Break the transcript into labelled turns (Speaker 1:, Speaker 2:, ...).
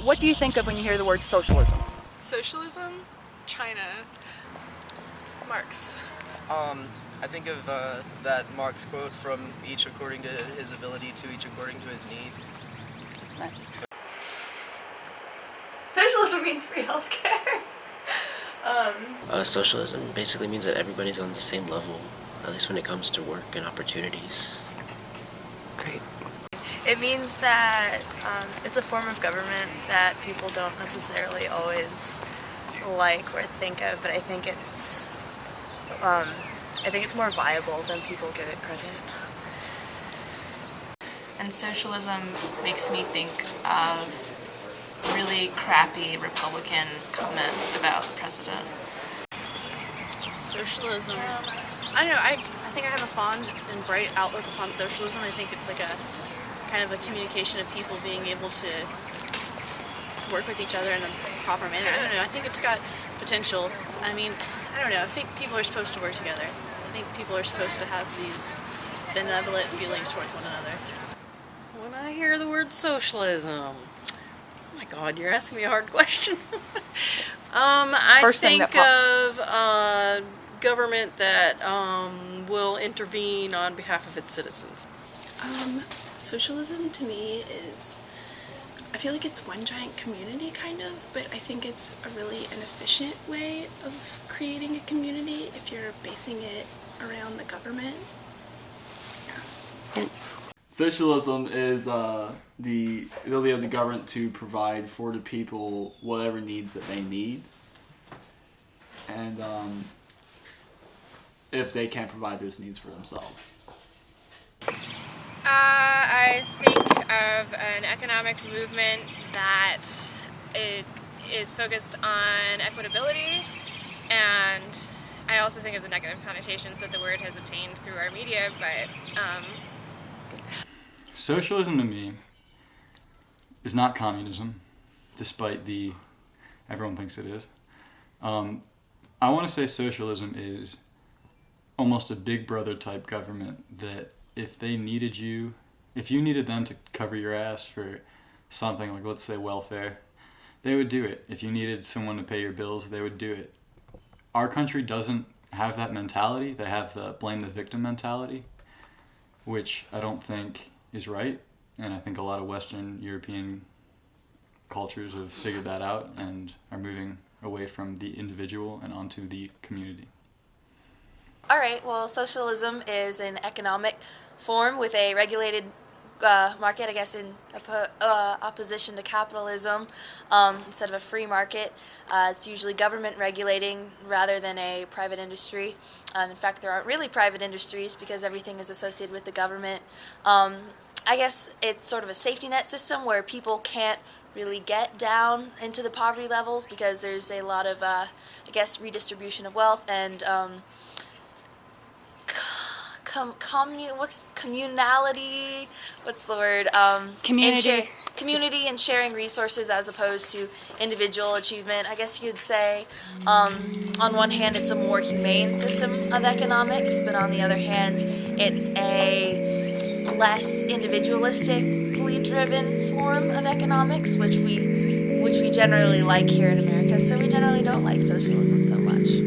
Speaker 1: What do you think of when you hear the word socialism?
Speaker 2: Socialism? China. Marx.
Speaker 3: I think of that Marx quote from each according to his ability, to each according to his need.
Speaker 1: That's nice. Socialism means free healthcare.
Speaker 4: Socialism basically means that everybody's on the same level, at least when it comes to work and opportunities.
Speaker 1: Great.
Speaker 5: It means that it's a form of government that people don't necessarily always like or think of, but I think it's more viable than people give it credit.
Speaker 6: And socialism makes me think of really crappy Republican comments about the president.
Speaker 2: Socialism. I don't know, I think I have a fond and bright outlook upon socialism. I think it's like a kind of a communication of people being able to work with each other in a proper manner. I don't know, I think it's got potential. I mean, I don't know, I think people are supposed to work together. I think people are supposed to have these benevolent feelings towards one another.
Speaker 7: When I hear the word socialism, oh my God, you're asking me a hard question. I think of government that will intervene on behalf of its citizens.
Speaker 8: Socialism to me is, I feel like it's one giant community kind of, but I think it's a really inefficient way of creating a community if you're basing it around the government. Yeah.
Speaker 9: Socialism is the ability of the government to provide for the people whatever needs that they need, and if they can't provide those needs for themselves.
Speaker 10: I think of an economic movement that is focused on equitability, and I also think of the negative connotations that the word has obtained through our media, but
Speaker 9: Socialism to me is not communism, despite everyone thinks it is. I want to say socialism is almost a big brother type government that if you needed them to cover your ass for something like, let's say, welfare, they would do it. If you needed someone to pay your bills, they would do it. Our country doesn't have that mentality. They have the blame the victim mentality, which I don't think is right, and I think a lot of Western European cultures have figured that out and are moving away from the individual and onto the community.
Speaker 5: All right, well, socialism is an economic form with a regulated market, I guess, in opposition to capitalism instead of a free market. It's usually government regulating rather than a private industry. In fact, there aren't really private industries because everything is associated with the government. I guess it's sort of a safety net system where people can't really get down into the poverty levels because there's a lot of, I guess, redistribution of wealth and communality? What's the word?
Speaker 1: Community.
Speaker 5: Community and sharing resources as opposed to individual achievement. I guess you could say, on one hand, it's a more humane system of economics, but on the other hand, it's a less individualistically driven form of economics, which we generally like here in America. So we generally don't like socialism so much.